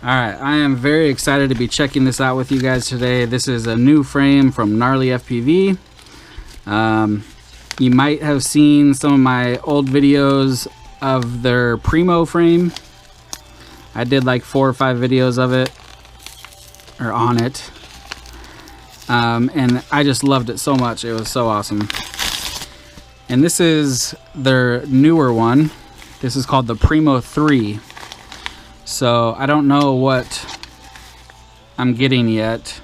Alright, I am very excited to be checking this out with you guys today. This is a new frame from gnarlyfpv. You might have seen some of my old videos of their primo frame. I did like 4 or 5 videos of it, or on it. And I just loved it so much. It was so awesome. And this is their newer one. This is called the Primo 3. So I don't know what I'm getting yet,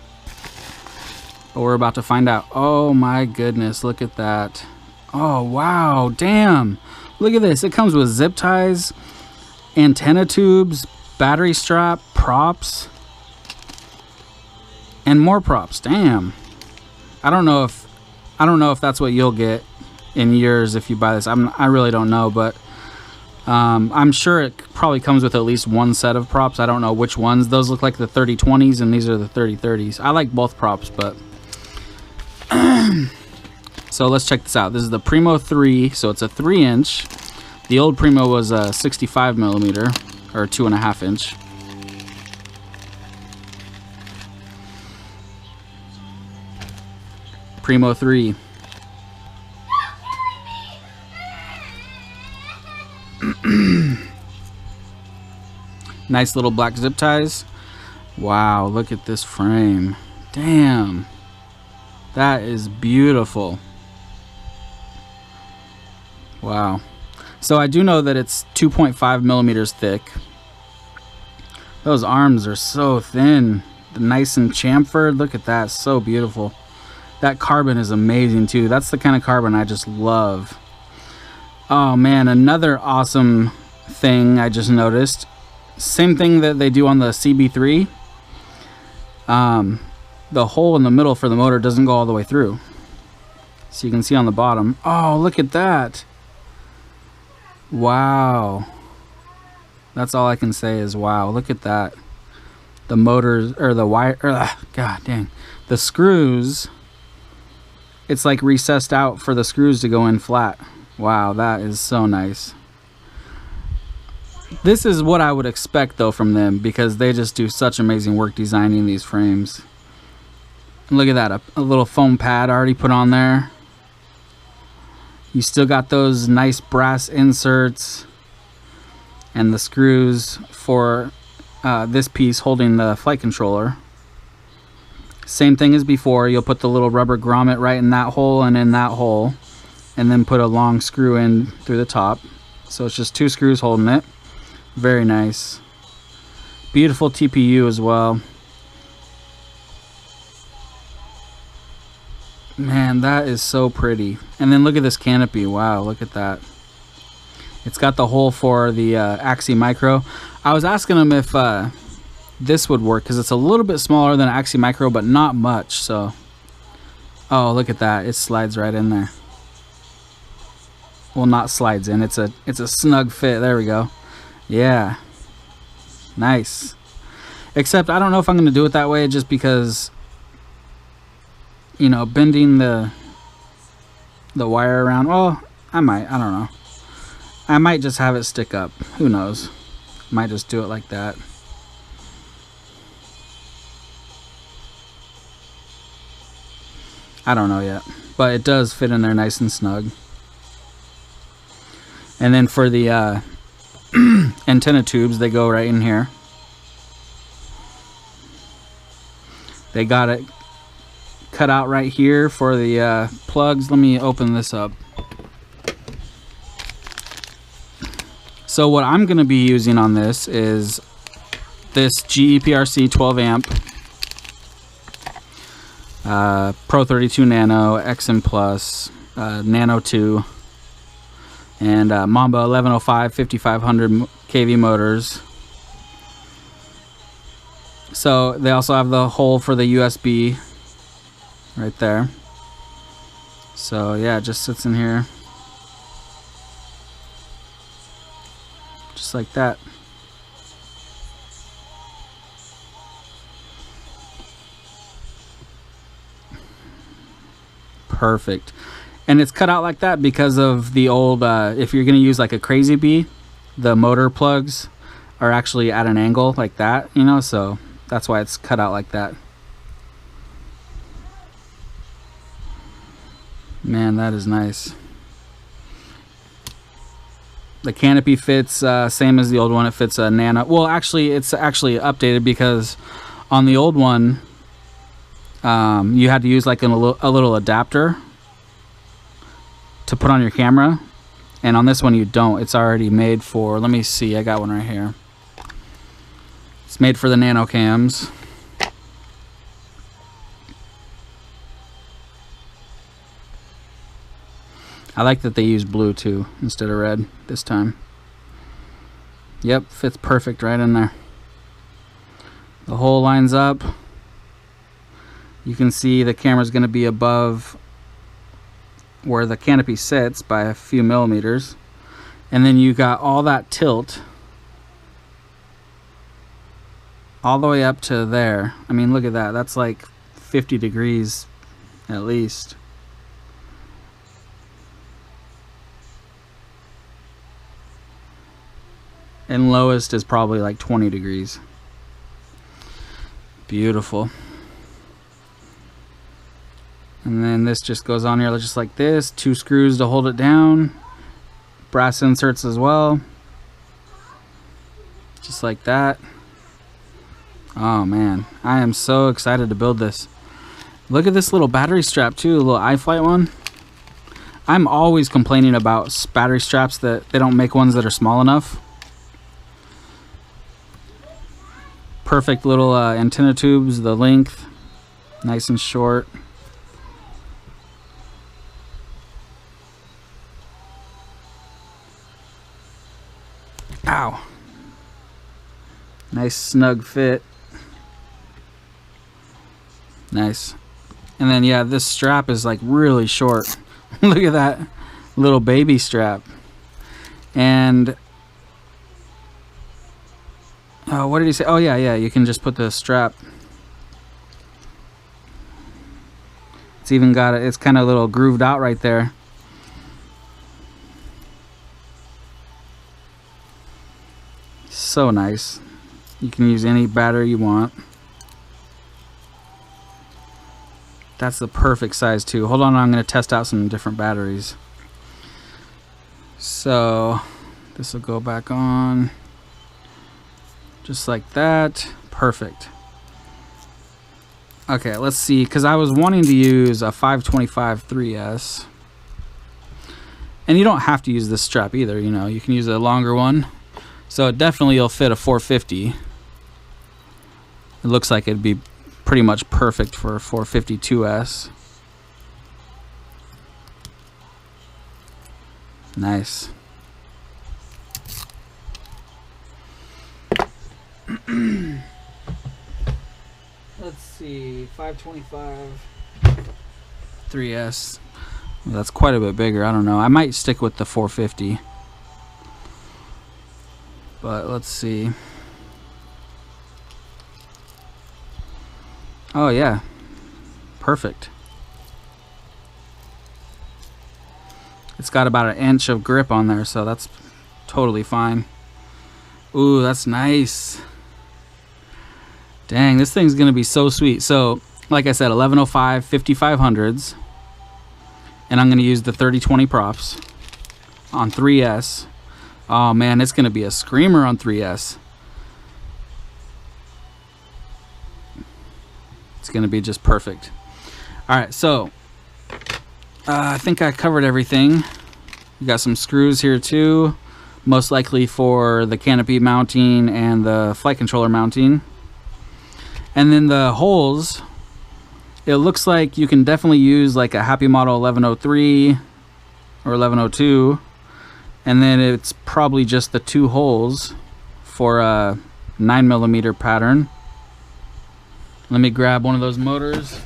but we're about to find out. Oh my goodness, look at that. Oh wow, damn. Look at this. It comes with zip ties, antenna tubes, battery strap, props, and more props. Damn. I don't know if that's what you'll get in yours if you buy this. I really don't know, but I'm sure it probably comes with at least one set of props. I don't know which ones. Those look like the 3020s and these are the 3030s. I like both props, but so let's check this out. This is the Primo 3, so it's a 3-inch. The old Primo was a 65 millimeter or 2.5 inch. Primo 3. Nice little black zip ties. Wow, look at this frame. Damn, that is beautiful. Wow. So I do know that it's 2.5 millimeters thick. Those arms are so thin, nice and chamfered. Look at that, so beautiful. That carbon is amazing too. That's the kind of carbon I just love. Oh man, another awesome thing I just noticed. Same thing that they do on the CB3. The hole in the middle for the motor doesn't go all the way through. So you can see on the bottom. Oh, look at that. Wow. That's all I can say is wow. Look at that. The motors, or the wire, god dang. The screws, it's like recessed out for the screws to go in flat. Wow, that is so nice. This is what I would expect though from them, because they just do such amazing work designing these frames. Look at that, a little foam pad already put on there. You still got those nice brass inserts and the screws for this piece holding the flight controller. Same thing as before, you'll put the little rubber grommet right in that hole and in that hole, and then put a long screw in through the top. So it's just 2 screws holding it. Very nice. Beautiful TPU as well. Man, that is so pretty. And then look at this canopy. Wow, look at that. It's got the hole for the Axi Micro. I was asking them if this would work, because it's a little bit smaller than Axi Micro, but not much. So, oh, look at that. It slides right in there. Well, not slides in. It's a snug fit. There we go. Yeah, nice. Except I don't know if I'm going to do it that way, just because, you know, bending the wire around. Well, I might. I don't know. I might just have it stick up. Who knows? Might just do it like that. I don't know yet, but it does fit in there nice and snug. And then for the antenna tubes, they go right in here. They got it cut out right here for the plugs. Let me open this up. So what I'm going to be using on this is this GEPRC 12 amp Pro 32 Nano XM Plus Nano 2 and Mamba 1105 5500 kV motors. So they also have the hole for the USB right there. So yeah, it just sits in here just like that. Perfect. And it's cut out like that because of the old if you're going to use like a Crazy Bee, the motor plugs, are actually at an angle like that, you know, so that's why it's cut out like that. Man, that is nice. The canopy fits same as the old one. It fits a nano. Well, actually, it's actually updated because on the old one, you had to use like a little adapter to put on your camera, and on this one you don't. It's already made for, let me see, I got one right here. It's made for the nano cams. I like that they use blue too instead of red this time. Yep, fits perfect right in there. The hole lines up. You can see the camera's going to be above where the canopy sits by a few millimeters. And then you got all that tilt all the way up to there. I mean, look at that. That's like 50 degrees at least. And lowest is probably like 20 degrees. Beautiful. And then this just goes on here just like this. 2 screws to hold it down. Brass inserts as well. Just like that. Oh man, I am so excited to build this. Look at this little battery strap too, a little iFlight one. I'm always complaining about battery straps that they don't make ones that are small enough. Perfect little antenna tubes, the length, nice and short. Ow. Nice snug fit. Nice. And then yeah, this strap is like really short. Look at that little baby strap. And what did he say? Oh yeah, you can just put the strap. It's even got it. It's kind of a little grooved out right there. So nice. You can use any battery you want. That's the perfect size too. Hold on, I'm going to test out some different batteries. So this will go back on. Just like that. Perfect. Okay, let's see, because I was wanting to use a 525 3S. And you don't have to use this strap either, you know. You can use a longer one. So it definitely will fit a 450. It looks like it'd be pretty much perfect for a 452S. Nice. Let's see, 525 3S. Well, that's quite a bit bigger. I don't know. I might stick with the 450. But let's see. Oh yeah, perfect. It's got about 1 inch of grip on there, so that's totally fine. Ooh, that's nice. Dang, this thing's gonna be so sweet. So like I said, 1105 5500s, and I'm gonna use the 3020 props on 3S. Oh man, it's gonna be a screamer on 3S. It's gonna be just perfect. All right, so I think I covered everything. You got some screws here too, most likely for the canopy mounting and the flight controller mounting. And then the holes, it looks like you can definitely use like a Happy Model 1103 or 1102. And then it's probably just the 2 holes for a 9mm pattern. Let me grab one of those motors.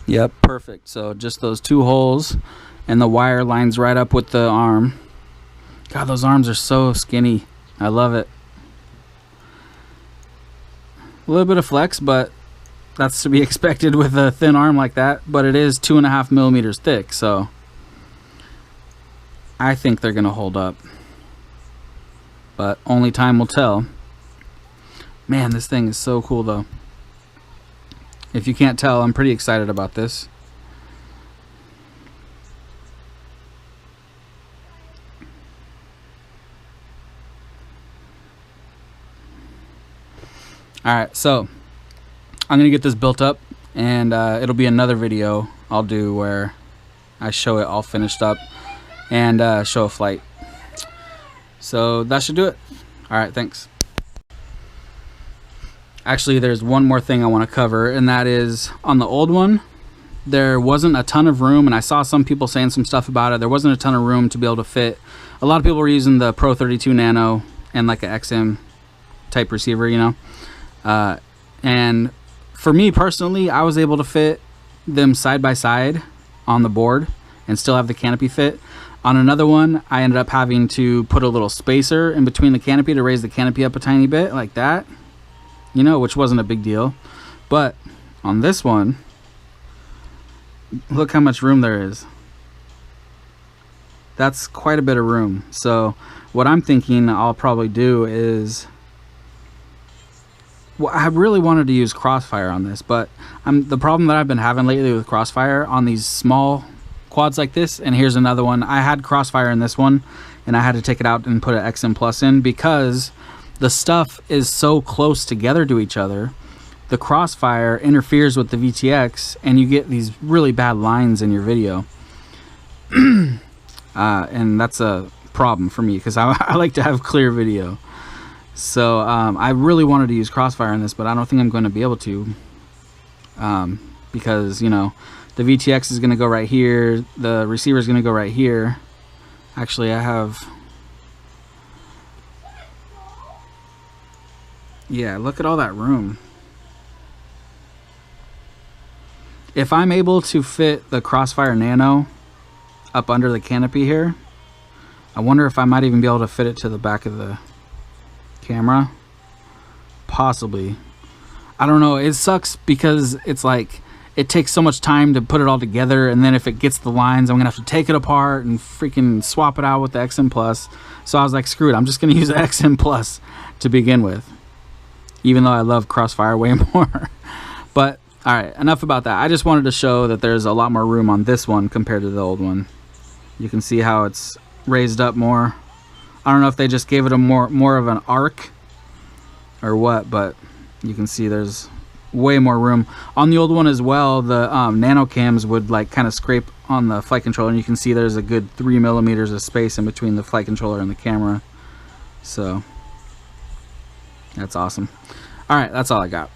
Yep, perfect. So just those 2 holes, and the wire lines right up with the arm. God, those arms are so skinny. I love it. A little bit of flex, but that's to be expected with a thin arm like that. But it is 2.5 millimeters thick, so I think they're gonna hold up. But only time will tell. Man, this thing is so cool though. If you can't tell, I'm pretty excited about this. Alright, so I'm gonna get this built up, and it'll be another video I'll do where I show it all finished up and show a flight. So that should do it. Alright, thanks. Actually, there's one more thing I want to cover, and that is on the old one, there wasn't a ton of room, and I saw some people saying some stuff about it. There wasn't a ton of room to be able to fit. A lot of people were using the Pro 32 Nano and like a XM type receiver, you know. And for me personally, I was able to fit them side by side on the board and still have the canopy fit. On another one, I ended up having to put a little spacer in between the canopy to raise the canopy up a tiny bit like that, you know, which wasn't a big deal. But on this one, look how much room there is. That's quite a bit of room. So what I'm thinking I'll probably do is, well, I really wanted to use Crossfire on this, but the problem that I've been having lately with Crossfire on these small quads like this, and here's another one. I had Crossfire in this one, and I had to take it out and put an XM Plus in because the stuff is so close together to each other. The Crossfire interferes with the VTX, and you get these really bad lines in your video. And that's a problem for me because I like to have clear video. So I really wanted to use Crossfire in this, but I don't think I'm going to be able to because, you know, the VTX is going to go right here. The receiver is going to go right here. Actually, I have... Yeah, look at all that room. If I'm able to fit the Crossfire Nano up under the canopy here, I wonder if I might even be able to fit it to the back of the camera. Possibly. I don't know. It sucks because it's like it takes so much time to put it all together, and then if it gets the lines, I'm gonna have to take it apart and freaking swap it out with the XM Plus. So I was like, screw it, I'm just gonna use the XM Plus to begin with, even though I love Crossfire way more. But all right, enough about that. I just wanted to show that there's a lot more room on this one compared to the old one. You can see how it's raised up more. I don't know if they just gave it a more of an arc or what, but you can see there's way more room. On the old one as well, the nano cams would like kind of scrape on the flight controller, and you can see there's a good 3 millimeters of space in between the flight controller and the camera. So that's awesome. All right, that's all I got.